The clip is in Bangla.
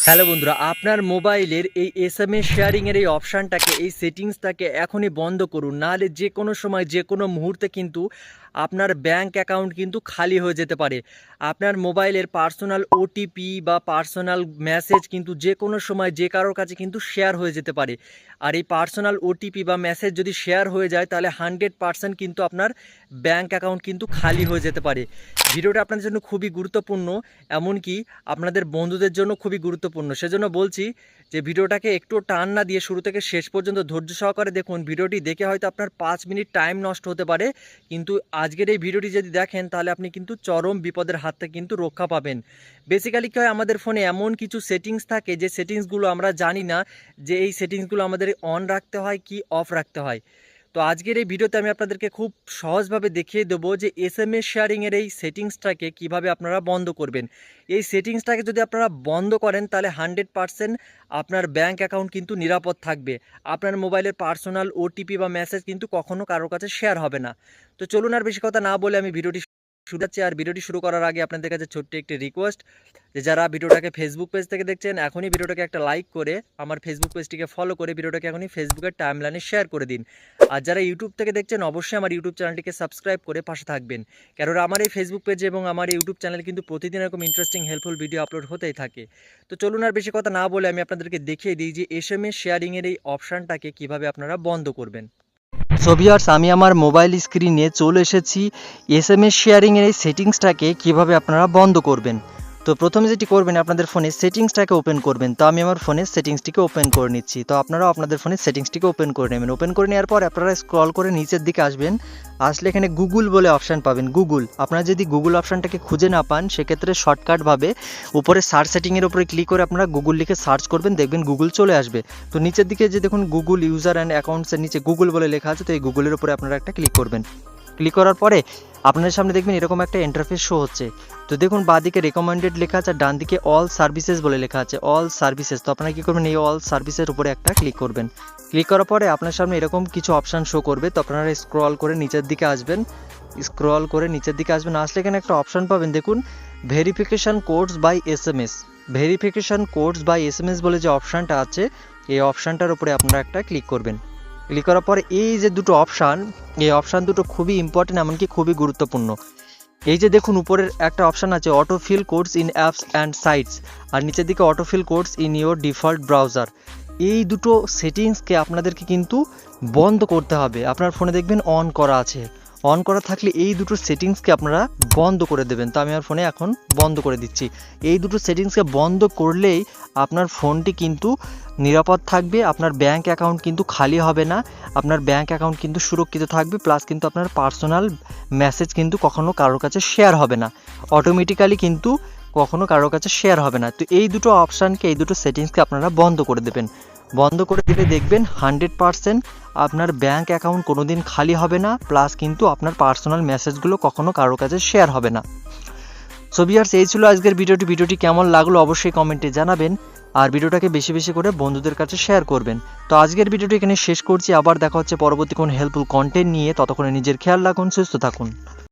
হ্যালো বন্ধুরা, আপনার মোবাইলের এই এসএমএস শেয়ারিংয়ের এই অপশানটাকে, এই সেটিংসটাকে এখনই বন্ধ করুন। নাহলে যে কোনো সময় যে কোনো মুহূর্তে কিন্তু আপনার ব্যাঙ্ক অ্যাকাউন্ট কিন্তু খালি হয়ে যেতে পারে। আপনার মোবাইলের পার্সোনাল ওটিপি বা পার্সোনাল মেসেজ কিন্তু যে কোনো সময় যে কারোর কাছে কিন্তু শেয়ার হয়ে যেতে পারে। আর এই পার্সোনাল ওটিপি বা মেসেজ যদি শেয়ার হয়ে যায় তাহলে 100% কিন্তু আপনার ব্যাঙ্ক অ্যাকাউন্ট কিন্তু খালি হয়ে যেতে পারে। ভিডিওটা আপনাদের জন্য খুবই গুরুত্বপূর্ণ, এমনকি আপনাদের বন্ধুদের জন্য খুবই গুরুত্বপূর্ণ। সেজন্য বলছি যে ভিডিওটাকে একটু টান না দিয়ে শুরু থেকে শেষ পর্যন্ত ধৈর্য সহকারে দেখুন। ভিডিওটি দেখে হয়তো আপনার 5 মিনিট টাইম নষ্ট হতে পারে, কিন্তু আজকের এই ভিডিওটি যদি দেখেন তাহলে আপনি কিন্তু চরম বিপদের হাত থেকে কিন্তু রক্ষা পাবেন। বেসিক্যালি কী হয়, আমাদের ফোনে এমন কিছু সেটিংস থাকে যে সেটিংসগুলো আমরা জানি না যে এই সেটিংসগুলো আমাদের অন রাখতে হয় কি অফ রাখতে হয়। তো আজকের এই ভিডিওতে আমি আপনাদেরকে খুব সহজভাবে দেখিয়ে দেবো যে এসএমএস শেয়ারিংয়ের এই সেটিংসটাকে কিভাবে আপনারা বন্ধ করবেন। এই সেটিংসটাকে যদি আপনারা বন্ধ করেন তাহলে 100% আপনার ব্যাঙ্ক অ্যাকাউন্ট কিন্তু নিরাপদ থাকবে। আপনার মোবাইলের পার্সোনাল ওটিপি বা মেসেজ কিন্তু কখনও কারোর কাছে শেয়ার হবে না। তো চলুন আর বেশি কথা না বলে আমি ভিডিওটি শুরু করছি। আর ভিডিওটি শুরু করার আগে আপনাদের কাছে ছোট্ট একটি রিকোয়েস্ট, যে যারা ভিডিওটাকে ফেসবুক পেজ থেকে দেখছেন এখনই ভিডিওটাকে একটা লাইক করে আমার ফেসবুক পেজটিকে ফলো করে ভিডিওটাকে এখনই ফেসবুকের টাইমলাইনে শেয়ার করে দিন। আর যারা ইউটিউব থেকে দেখছেন অবশ্যই আমার ইউটিউব চ্যানেলটিকে সাবস্ক্রাইব করে পাশে থাকবেন, কারণ আমার এই ফেসবুক পেজে এবং আমার এই ইউটিউব চ্যানেলে কিন্তু প্রতিদিন এরকম ইন্টারেস্টিং হেল্পফুল ভিডিও আপলোড হতেই থাকে। তো চলুন আর বেশি কথা না বলে আমি আপনাদেরকে দেখিয়ে দিই যে এসএমএস শেয়ারিংয়ের এই অপশানটাকে কিভাবে আপনারা বন্ধ করবেন। সো ভিউয়ার্স, আমি আমার মোবাইল স্ক্রিনে চলে এসেছি এসএমএস শেয়ারিংয়ের এই সেটিংসটাকে কিভাবে আপনারা বন্ধ করবেন। তো প্রথমে যেটি করবেন, আপনাদের ফোনে সেটিংসটাকে ওপেন করবেন। তো আমি আমার ফোনের সেটিংসটিকে ওপেন করে নিচ্ছি। তো আপনারাও আপনাদের ফোনের সেটিংসটিকে ওপেন করে নেবেন। ওপেন করে নেওয়ার পর আপনারা স্ক্রল করে নিচের দিকে আসবেন। আসলে এখানে গুগল বলে অপশান পাবেন। গুগল, আপনারা যদি গুগল অপশানটাকে খুঁজে না পান সেক্ষেত্রে শর্টকাটভাবে উপরে সার্চ সেটিংয়ের উপরে ক্লিক করে আপনারা গুগল লিখে সার্চ করবেন, দেখবেন গুগল চলে আসবে। তো নিচের দিকে যে দেখুন গুগল ইউজার অ্যান্ড অ্যাকাউন্টসের নিচে গুগল বলে লেখা আছে, তো এই গুগলের উপরে আপনারা একটা ক্লিক করবেন। ক্লিক করার পরে আপনাদের সামনে দেখবেন এরকম একটা ইন্টারফেস শো হচ্ছে। তো দেখুন বাঁদিকে রেকমেন্ডেড লেখা আছে আর ডান দিকে অল সার্ভিসেস বলে লেখা আছে, অল সার্ভিসেস। তো আপনারা কী করবেন, এই অল সার্ভিসের উপরে একটা ক্লিক করবেন। ক্লিক করার পরে আপনার সামনে এরকম কিছু অপশান শো করবে। তো আপনারা স্ক্রল করে নিচের দিকে আসবেন। আসলে এখানে একটা অপশান পাবেন, দেখুন verification codes by SMS. Verification codes by SMS বলে যে অপশানটা আছে, এই অপশানটার উপরে আপনারা একটা ক্লিক করবেন। ক্লিক করার পরে এই যে দুটো অপশান, এই অপশান দুটো খুবই ইম্পর্টেন্ট, এমনকি খুবই গুরুত্বপূর্ণ। এই যে দেখুন উপরের একটা অপশান আছে autofill codes in apps and sites, আর নিচের দিকে autofill codes in your default browser. এই দুটো সেটিংসকে আপনাদেরকে কিন্তু বন্ধ করতে হবে। আপনার ফোনে দেখবেন অন করা আছে, অন করা থাকলে এই দুটো সেটিংসকে আপনারা বন্ধ করে দেবেন। তো আমি আমার ফোনে এখন বন্ধ করে দিচ্ছি। এই দুটো সেটিংসকে বন্ধ করলেই আপনার ফোনটি কিন্তু নিরাপদ থাকবে, আপনার ব্যাঙ্ক অ্যাকাউন্ট কিন্তু খালি হবে না, আপনার ব্যাঙ্ক অ্যাকাউন্ট কিন্তু সুরক্ষিত থাকবে, প্লাস কিন্তু আপনার পার্সোনাল মেসেজ কিন্তু কখনো কারোর কাছে শেয়ার হবে না, অটোমেটিক্যালি কিন্তু কখনো কারোর কাছে শেয়ার হবে না। তো এই দুটো অপশানকে, এই দুটো সেটিংসকে আপনারা বন্ধ করে দেবেন। বন্ধ করে দিলে দেখবেন 100% আপনার ব্যাঙ্ক অ্যাকাউন্ট কোনো দিন খালি হবে না, প্লাস কিন্তু আপনার পার্সোনাল মেসেজগুলো কখনো কারোর কাছে শেয়ার হবে না। সো ভিউয়ার্স, এই ছিল আজকের ভিডিওটি কেমন লাগলো অবশ্যই কমেন্টে জানাবেন, আর ভিডিওটাকে বেশি বেশি করে বন্ধুদের কাছে শেয়ার করবেন। তো আজকের ভিডিওটি এখানে শেষ করছি, আবার দেখা হচ্ছে পরবর্তী কোনো হেল্পফুল কন্টেন্ট নিয়ে। ততক্ষণে নিজের খেয়াল রাখুন, সুস্থ থাকুন।